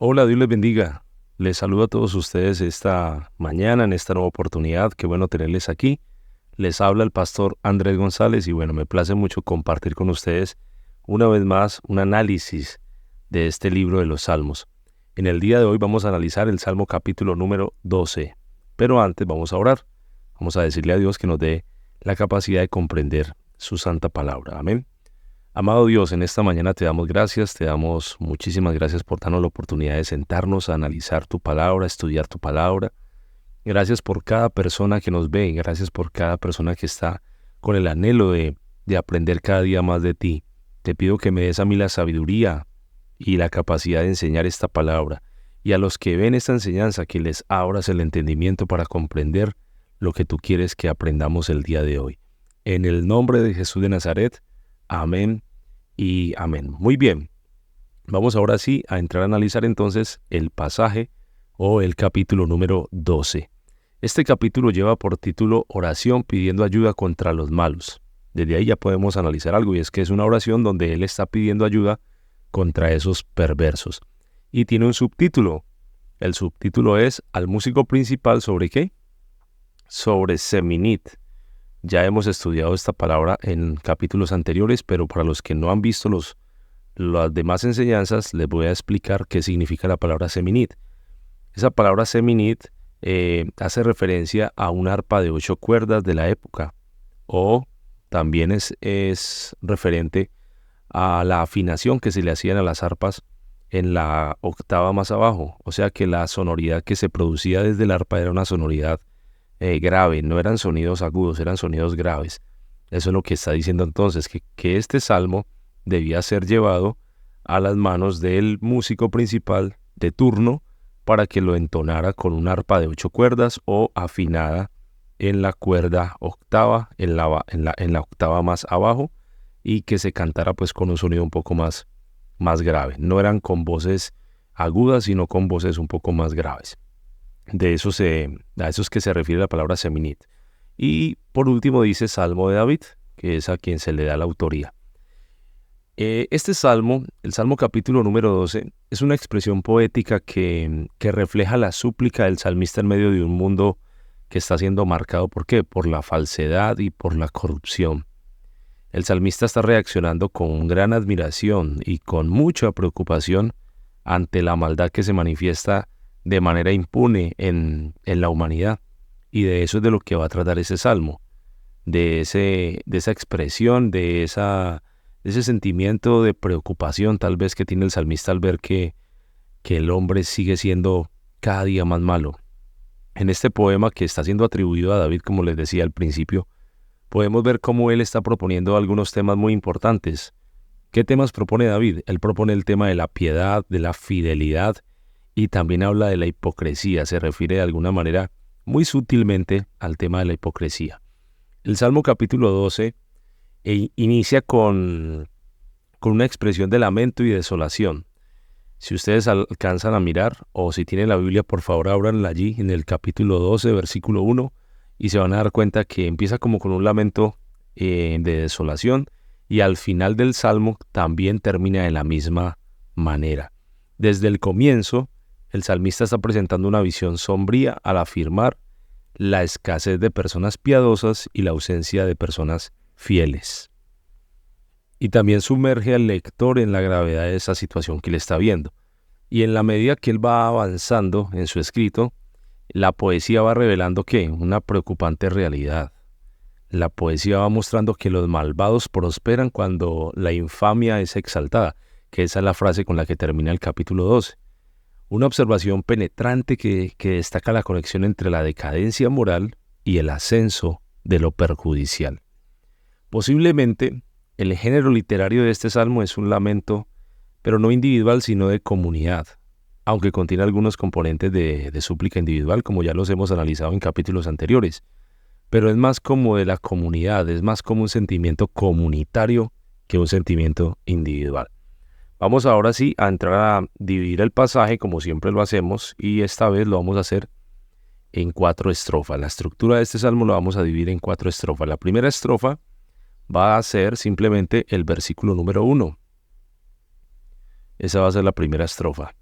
Hola, Dios les bendiga. Les saludo a todos ustedes esta mañana, en esta nueva oportunidad. Qué bueno tenerles aquí. Les habla el pastor Andrés González y bueno, me place mucho compartir con ustedes una vez más un análisis de este libro de los Salmos. En el día de hoy vamos a analizar el Salmo capítulo número 12. Pero antes vamos a orar. Vamos a decirle a Dios que nos dé la capacidad de comprender su santa palabra. Amén. Amado Dios, en esta mañana te damos gracias, te damos muchísimas gracias por darnos la oportunidad de sentarnos a analizar tu palabra, a estudiar tu palabra. Gracias por cada persona que nos ve, gracias por cada persona que está con el anhelo de aprender cada día más de ti. Te pido que me des a mí la sabiduría y la capacidad de enseñar esta palabra, y a los que ven esta enseñanza que les abras el entendimiento para comprender lo que tú quieres que aprendamos el día de hoy. En el nombre de Jesús de Nazaret, amén y amén. Muy bien, vamos ahora sí a entrar a analizar entonces el pasaje o el capítulo número 12. Este capítulo lleva por título Oración pidiendo ayuda contra los malos. Desde ahí ya podemos analizar algo, y es que es una oración donde él está pidiendo ayuda contra esos perversos. Y tiene un subtítulo. El subtítulo es Al músico principal, ¿sobre qué? Sobre Seminit. Ya hemos estudiado esta palabra en capítulos anteriores, pero para los que no han visto las demás enseñanzas, les voy a explicar qué significa la palabra Seminit. Esa palabra Seminit hace referencia a un arpa de 8 cuerdas de la época, o también es referente a la afinación que se le hacían a las arpas en la octava más abajo. O sea que la sonoridad que se producía desde el arpa era una sonoridad grave, no eran sonidos agudos, eran sonidos graves. Eso es lo que está diciendo entonces, que este salmo debía ser llevado a las manos del músico principal de turno para que lo entonara con un arpa de 8 cuerdas o afinada en la cuerda octava, en la octava más abajo, y que se cantara pues con un sonido un poco más grave. No eran con voces agudas, sino con voces un poco más graves. A eso es que se refiere la palabra Seminit. Y por último dice Salmo de David, que es a quien se le da la autoría. Este salmo, el Salmo capítulo número 12, es una expresión poética que refleja la súplica del salmista en medio de un mundo que está siendo marcado, ¿por qué? Por la falsedad y por la corrupción. El salmista está reaccionando con gran admiración y con mucha preocupación ante la maldad que se manifiesta de manera impune en la humanidad. Y de eso es de lo que va a tratar ese salmo, de esa expresión, de ese sentimiento de preocupación tal vez que tiene el salmista al ver que el hombre sigue siendo cada día más malo. En este poema que está siendo atribuido a David, como les decía al principio, podemos ver cómo él está proponiendo algunos temas muy importantes. ¿Qué temas propone David? Él propone el tema de la piedad, de la fidelidad, y también habla de la hipocresía. Se refiere de alguna manera muy sutilmente al tema de la hipocresía. El Salmo capítulo 12 inicia con una expresión de lamento y desolación. Si ustedes alcanzan a mirar, o si tienen la Biblia, por favor ábranla allí en el capítulo 12, versículo 1, y se van a dar cuenta que empieza como con un lamento de desolación, y al final del Salmo también termina de la misma manera. Desde el comienzo, el salmista está presentando una visión sombría al afirmar la escasez de personas piadosas y la ausencia de personas fieles. Y también sumerge al lector en la gravedad de esa situación que él está viendo. Y en la medida que él va avanzando en su escrito, la poesía va revelando ¿qué? Una preocupante realidad. La poesía va mostrando que los malvados prosperan cuando la infamia es exaltada, que esa es la frase con la que termina el capítulo 12. Una observación penetrante que destaca la conexión entre la decadencia moral y el ascenso de lo perjudicial. Posiblemente, el género literario de este salmo es un lamento, pero no individual, sino de comunidad, aunque contiene algunos componentes de súplica individual, como ya los hemos analizado en capítulos anteriores. Pero es más como de la comunidad, es más como un sentimiento comunitario que un sentimiento individual. Vamos ahora sí a entrar a dividir el pasaje como siempre lo hacemos, y esta vez lo vamos a hacer en 4 estrofas. La estructura de este salmo lo vamos a dividir en 4 estrofas. La primera estrofa va a ser simplemente el versículo número 1. Esa va a ser la primera estrofa.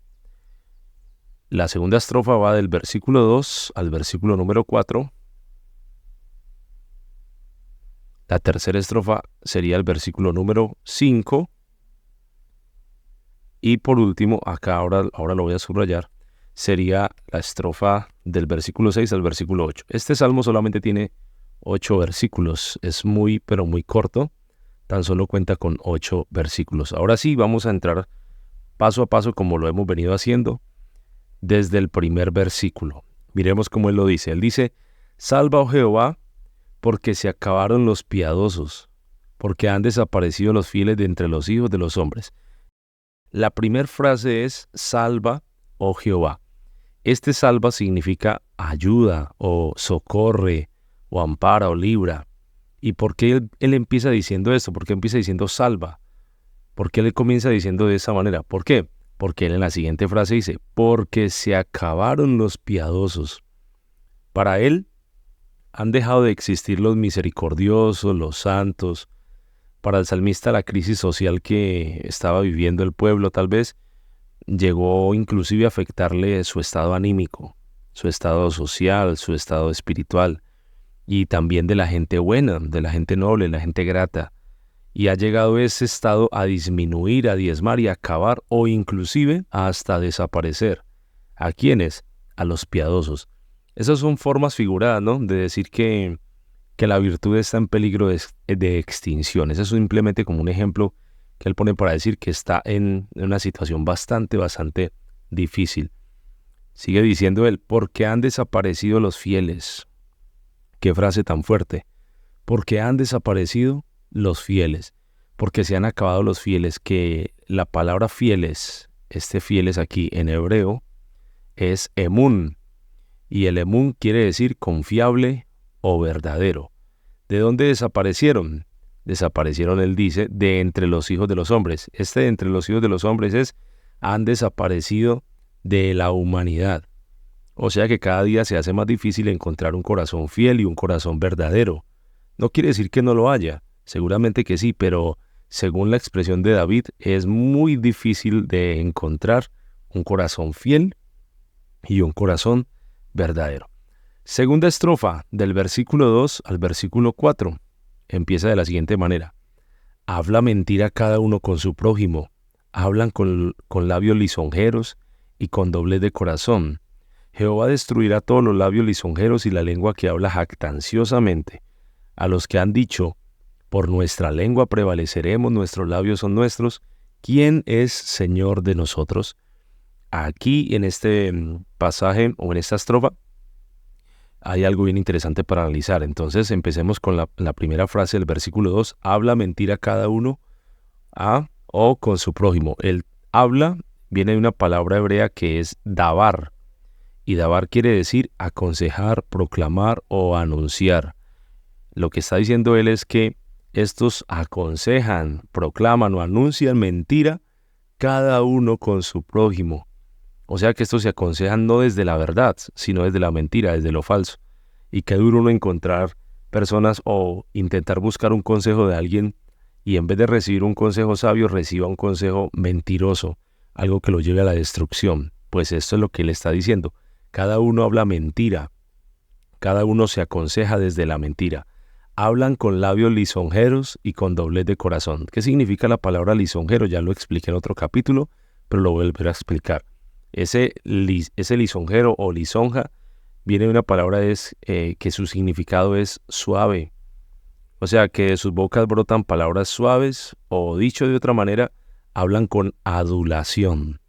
La segunda estrofa va del versículo 2 al versículo número 4. La tercera estrofa sería el versículo número 5. Y por último, acá ahora lo voy a subrayar, sería la estrofa del versículo 6 al versículo 8. Este salmo solamente tiene 8 versículos. Es muy, pero muy corto. Tan solo cuenta con 8 versículos. Ahora sí, vamos a entrar paso a paso como lo hemos venido haciendo desde el primer versículo. Miremos cómo él lo dice. Él dice: salva, oh Jehová, porque se acabaron los piadosos, porque han desaparecido los fieles de entre los hijos de los hombres. La primera frase es: salva, oh Jehová. Este salva significa ayuda o socorre o ampara o libra. ¿Y por qué él empieza diciendo esto? ¿Por qué empieza diciendo salva? ¿Por qué él comienza diciendo de esa manera? ¿Por qué? Porque él en la siguiente frase dice: porque se acabaron los piadosos. Para él han dejado de existir los misericordiosos, los santos. Para el salmista, la crisis social que estaba viviendo el pueblo tal vez llegó inclusive a afectarle su estado anímico, su estado social, su estado espiritual, y también de la gente buena, de la gente noble, la gente grata. Y ha llegado ese estado a disminuir, a diezmar y a acabar, o inclusive hasta desaparecer. ¿A quiénes? A los piadosos. Esas son formas figuradas, ¿no?, de decir que la virtud está en peligro de extinción. Eso es simplemente como un ejemplo que él pone para decir que está en una situación bastante difícil. Sigue diciendo él: porque han desaparecido los fieles. Qué frase tan fuerte. Porque han desaparecido los fieles. Porque se han acabado los fieles. Que la palabra fieles, fieles aquí en hebreo, es emun. Y el emun quiere decir confiable o verdadero. ¿De dónde desaparecieron? Desaparecieron, él dice, de entre los hijos de los hombres. De entre los hijos de los hombres han desaparecido de la humanidad. O sea que cada día se hace más difícil encontrar un corazón fiel y un corazón verdadero. No quiere decir que no lo haya, seguramente que sí, pero según la expresión de David, es muy difícil de encontrar un corazón fiel y un corazón verdadero. Segunda estrofa, del versículo 2 al versículo 4, empieza de la siguiente manera: habla mentira cada uno con su prójimo, hablan con labios lisonjeros y con doblez de corazón. Jehová destruirá todos los labios lisonjeros y la lengua que habla jactanciosamente. A los que han dicho: por nuestra lengua prevaleceremos, nuestros labios son nuestros, ¿quién es Señor de nosotros? Aquí en este pasaje o en esta estrofa hay algo bien interesante para analizar. Entonces empecemos con la primera frase del versículo 2. Habla mentira cada uno o con su prójimo. El habla viene de una palabra hebrea que es dabar. Y dabar quiere decir aconsejar, proclamar o anunciar. Lo que está diciendo él es que estos aconsejan, proclaman o anuncian mentira cada uno con su prójimo. O sea que estos se aconsejan no desde la verdad, sino desde la mentira, desde lo falso. Y qué duro uno encontrar personas o intentar buscar un consejo de alguien y en vez de recibir un consejo sabio, reciba un consejo mentiroso, algo que lo lleve a la destrucción. Pues esto es lo que él está diciendo. Cada uno habla mentira. Cada uno se aconseja desde la mentira. Hablan con labios lisonjeros y con doblez de corazón. ¿Qué significa la palabra lisonjero? Ya lo expliqué en otro capítulo, pero lo voy a volver a explicar. Ese lisonjero o lisonja viene de una palabra que su significado es suave. O sea que de sus bocas brotan palabras suaves o, dicho de otra manera, hablan con adulación.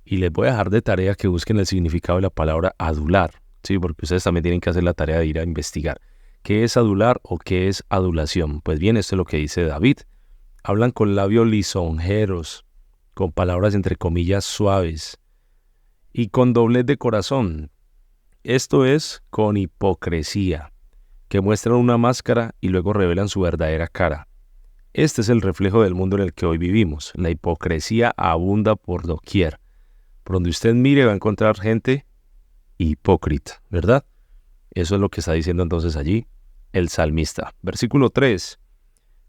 Y les voy a dejar de tarea que busquen el significado de la palabra adular, ¿sí? Porque ustedes también tienen que hacer la tarea de ir a investigar. ¿Qué es adular o qué es adulación? Pues bien, esto es lo que dice David. Hablan con labios lisonjeros, con palabras entre comillas suaves y con doblez de corazón. Esto es con hipocresía, que muestran una máscara y luego revelan su verdadera cara. Este es el reflejo del mundo en el que hoy vivimos. La hipocresía abunda por doquier. Por donde usted mire va a encontrar gente hipócrita, ¿verdad? Eso es lo que está diciendo entonces allí el salmista. Versículo 3.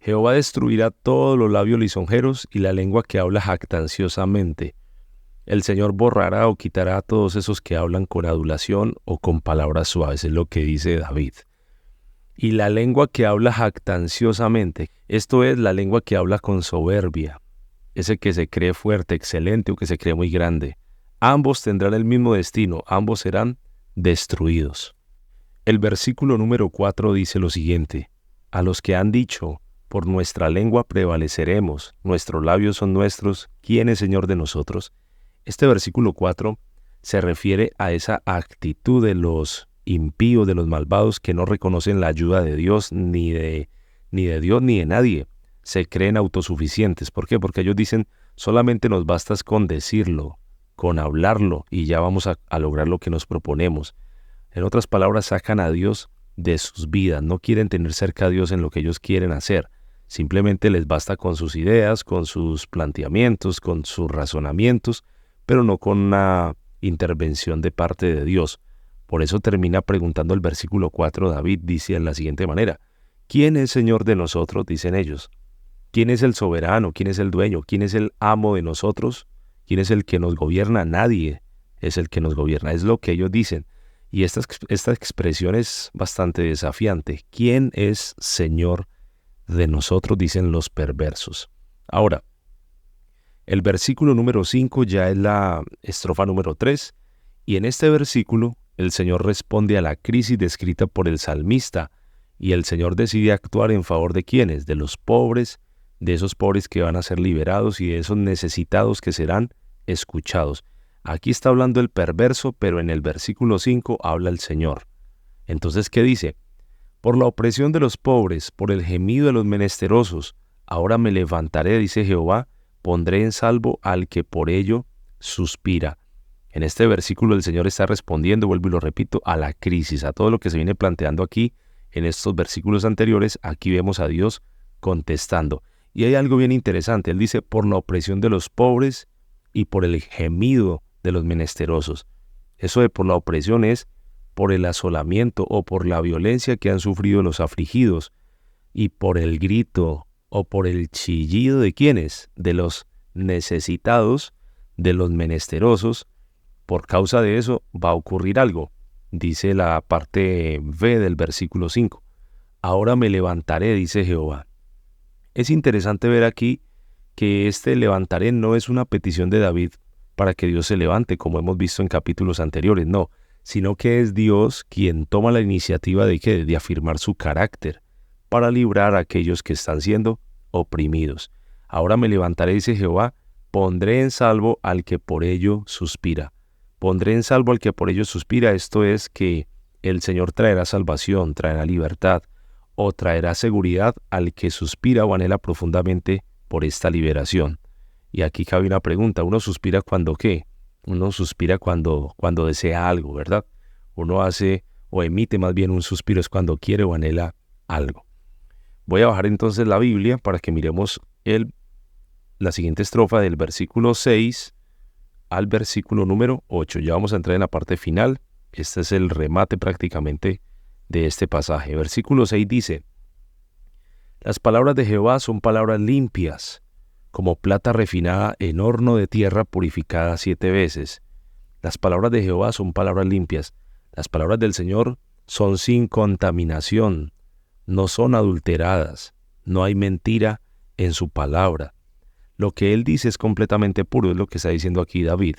Jehová destruirá todos los labios lisonjeros y la lengua que habla jactanciosamente. El Señor borrará o quitará a todos esos que hablan con adulación o con palabras suaves, es lo que dice David. Y la lengua que habla jactanciosamente, esto es la lengua que habla con soberbia, ese que se cree fuerte, excelente o que se cree muy grande. Ambos tendrán el mismo destino, ambos serán destruidos. El versículo número 4 dice lo siguiente: a los que han dicho, por nuestra lengua prevaleceremos, nuestros labios son nuestros, ¿quién es Señor de nosotros? Este versículo 4 se refiere a esa actitud de los impíos, de los malvados, que no reconocen la ayuda de Dios, ni de Dios, ni de nadie. Se creen autosuficientes. ¿Por qué? Porque ellos dicen, solamente nos basta con decirlo, con hablarlo, y ya vamos a lograr lo que nos proponemos. En otras palabras, sacan a Dios de sus vidas. No quieren tener cerca a Dios en lo que ellos quieren hacer. Simplemente les basta con sus ideas, con sus planteamientos, con sus razonamientos, pero no con una intervención de parte de Dios. Por eso termina preguntando el versículo 4, David dice de la siguiente manera: ¿quién es Señor de nosotros? Dicen ellos. ¿Quién es el soberano? ¿Quién es el dueño? ¿Quién es el amo de nosotros? ¿Quién es el que nos gobierna? Nadie es el que nos gobierna. Es lo que ellos dicen. Y esta expresión es bastante desafiante. ¿Quién es Señor de nosotros? Dicen los perversos. Ahora, el versículo número 5 ya es la estrofa número 3, y en este versículo el Señor responde a la crisis descrita por el salmista, y el Señor decide actuar en favor de ¿quiénes? De los pobres, de esos pobres que van a ser liberados y de esos necesitados que serán escuchados. Aquí está hablando el perverso, pero en el versículo 5 habla el Señor. Entonces, ¿qué dice? Por la opresión de los pobres, por el gemido de los menesterosos, ahora me levantaré, dice Jehová, pondré en salvo al que por ello suspira. En este versículo el Señor está respondiendo, vuelvo y lo repito, a la crisis, a todo lo que se viene planteando aquí en estos versículos anteriores. Aquí vemos a Dios contestando. Y hay algo bien interesante. Él dice, por la opresión de los pobres y por el gemido de los menesterosos. Eso de por la opresión es por el asolamiento o por la violencia que han sufrido los afligidos, y por el grito o por el chillido de ¿quiénes? De los necesitados, de los menesterosos. Por causa de eso va a ocurrir algo. Dice la parte B del versículo 5. Ahora me levantaré, dice Jehová. Es interesante ver aquí que este levantaré no es una petición de David para que Dios se levante, como hemos visto en capítulos anteriores, no, sino que es Dios quien toma la iniciativa de afirmar su carácter para librar a aquellos que están siendo oprimidos. Ahora me levantaré, dice Jehová, pondré en salvo al que por ello suspira. Pondré en salvo al que por ello suspira, esto es que el Señor traerá salvación, traerá libertad, o traerá seguridad al que suspira o anhela profundamente por esta liberación. Y aquí cabe una pregunta: ¿uno suspira cuando qué? Uno suspira cuando desea algo, ¿verdad? Uno hace o emite más bien un suspiro es cuando quiere o anhela algo. Voy a bajar entonces la Biblia para que miremos la siguiente estrofa del versículo 6 al versículo número 8. Ya vamos a entrar en la parte final. Este es el remate prácticamente de este pasaje. Versículo 6 dice: las palabras de Jehová son palabras limpias, como plata refinada en horno de tierra purificada 7 veces. Las palabras de Jehová son palabras limpias. Las palabras del Señor son sin contaminación, no son adulteradas, no hay mentira en su palabra. Lo que Él dice es completamente puro, es lo que está diciendo aquí David.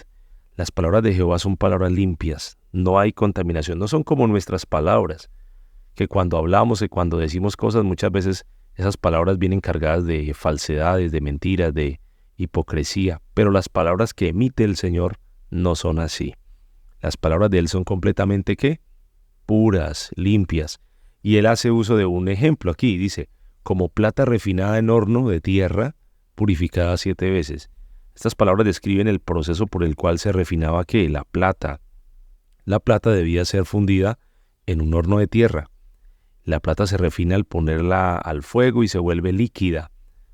Las palabras de Jehová son palabras limpias, no hay contaminación, no son como nuestras palabras, que cuando hablamos y cuando decimos cosas muchas veces esas palabras vienen cargadas de falsedades, de mentiras, de hipocresía, pero las palabras que emite el Señor no son así. Las palabras de Él son completamente ¿qué? Puras, limpias. Y Él hace uso de un ejemplo aquí, dice, como plata refinada en horno de tierra, purificada 7 veces. Estas palabras describen el proceso por el cual se refinaba ¿qué? La plata. La plata debía ser fundida en un horno de tierra. La plata se refina al ponerla al fuego y se vuelve líquida.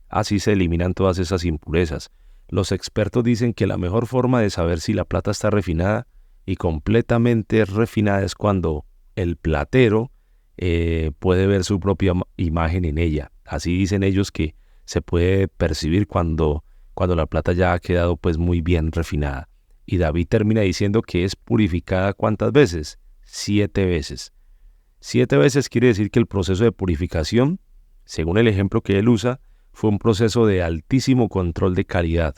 Así se eliminan todas esas impurezas. Los expertos dicen que la mejor forma de saber si la plata está refinada y completamente refinada es cuando el platero puede ver su propia imagen en ella. Así dicen ellos que se puede percibir cuando la plata ya ha quedado pues muy bien refinada. Y David termina diciendo que es purificada ¿cuántas veces? 7 veces. 7 veces quiere decir que el proceso de purificación, según el ejemplo que él usa, fue un proceso de altísimo control de calidad.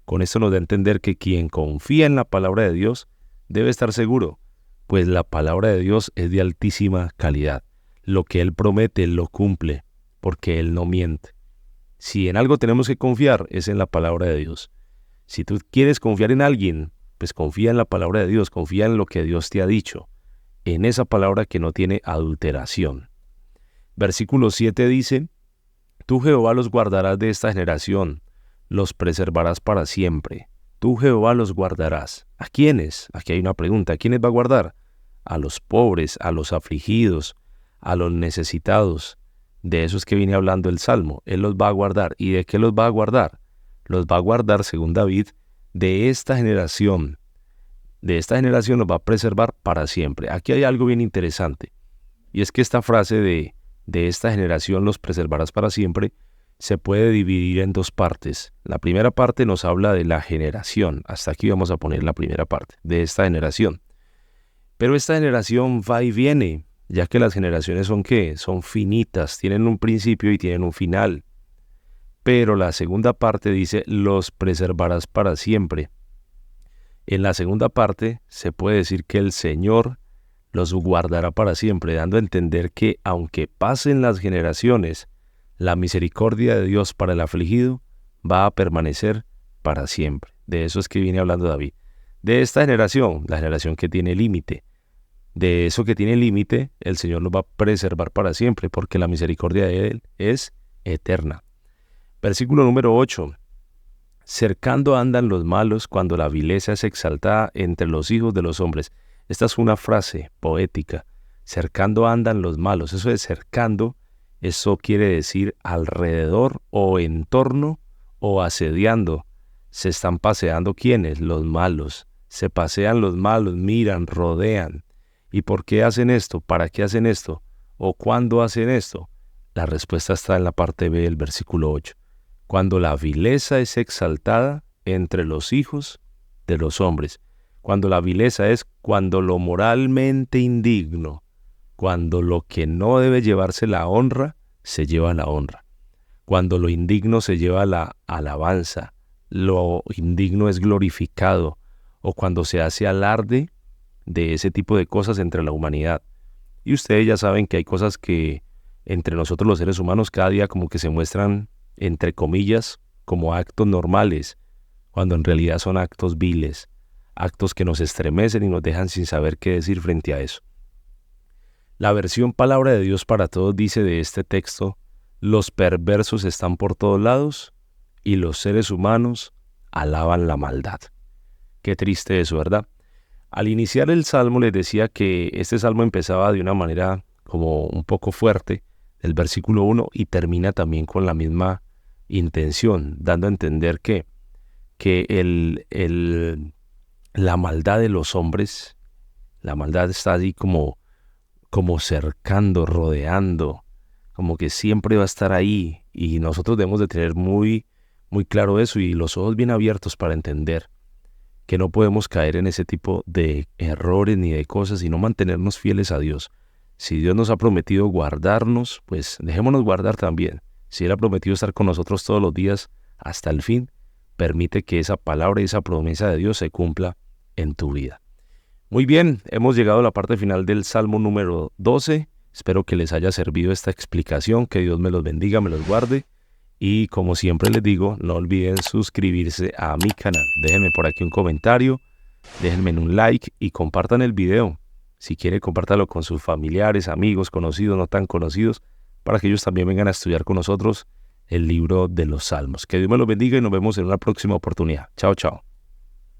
Con esto nos da a entender que quien confía en la palabra de Dios debe estar seguro, pues la palabra de Dios es de altísima calidad. Lo que Él promete, Él lo cumple, porque Él no miente. Si en algo tenemos que confiar, es en la palabra de Dios. Si tú quieres confiar en alguien, pues confía en la palabra de Dios, confía en lo que Dios te ha dicho, en esa palabra que no tiene adulteración. Versículo 7 dice: Tú, Jehová, los guardarás de esta generación, los preservarás para siempre. Tú, Jehová, los guardarás. ¿A quiénes? Aquí hay una pregunta. ¿A quiénes va a guardar? A los pobres, a los afligidos, a los necesitados. De esos que viene hablando el Salmo. Él los va a guardar. ¿Y de qué los va a guardar? Los va a guardar, según David, de esta generación. De esta generación los va a preservar para siempre. Aquí hay algo bien interesante. Y es que esta frase de esta generación los preservarás para siempre se puede dividir en 2 partes. La primera parte nos habla de la generación. Hasta aquí vamos a poner la primera parte, de esta generación. Pero esta generación va y viene, ya que las generaciones son ¿qué? Son finitas, tienen un principio y tienen un final. Pero la segunda parte dice, los preservarás para siempre. En la segunda parte se puede decir que el Señor los guardará para siempre, dando a entender que aunque pasen las generaciones, la misericordia de Dios para el afligido va a permanecer para siempre. De eso es que viene hablando David. De esta generación, la generación que tiene límite. De eso que tiene límite, el Señor nos va a preservar para siempre, porque la misericordia de Él es eterna. Versículo número 8. Cercando andan los malos cuando la vileza es exaltada entre los hijos de los hombres. Esta es una frase poética. Cercando andan los malos. Eso de cercando, eso quiere decir alrededor o en torno o asediando. Se están paseando ¿quiénes? Los malos. Se pasean los malos, miran, rodean. ¿Y por qué hacen esto? ¿Para qué hacen esto? ¿O cuándo hacen esto? La respuesta está en la parte B del versículo 8. Cuando la vileza es exaltada entre los hijos de los hombres. Cuando la vileza es cuando lo moralmente indigno, cuando lo que no debe llevarse la honra, se lleva la honra. Cuando lo indigno se lleva la alabanza, lo indigno es glorificado, o cuando se hace alarde de ese tipo de cosas entre la humanidad. Y ustedes ya saben que hay cosas que entre nosotros los seres humanos cada día como que se muestran, entre comillas, como actos normales, cuando en realidad son actos viles, actos que nos estremecen y nos dejan sin saber qué decir frente a eso. La versión Palabra de Dios para Todos dice de este texto: los perversos están por todos lados y los seres humanos alaban la maldad. Qué triste eso, ¿verdad? Al iniciar el Salmo les decía que este Salmo empezaba de una manera como un poco fuerte, el versículo 1, y termina también con la misma intención, dando a entender que la maldad de los hombres, la maldad está así como cercando, rodeando, como que siempre va a estar ahí, y nosotros debemos de tener muy, muy claro eso y los ojos bien abiertos para entender que no podemos caer en ese tipo de errores ni de cosas, sino mantenernos fieles a Dios. Si Dios nos ha prometido guardarnos, pues dejémonos guardar también. Si Él ha prometido estar con nosotros todos los días hasta el fin, permite que esa palabra y esa promesa de Dios se cumpla en tu vida. Muy bien, hemos llegado a la parte final del Salmo número 12. Espero que les haya servido esta explicación, que Dios me los bendiga, me los guarde. Y como siempre les digo, no olviden suscribirse a mi canal. Déjenme por aquí un comentario, déjenme un like y compartan el video. Si quieren, compártalo con sus familiares, amigos, conocidos, no tan conocidos, para que ellos también vengan a estudiar con nosotros el libro de los Salmos. Que Dios me los bendiga y nos vemos en una próxima oportunidad. Chao, chao.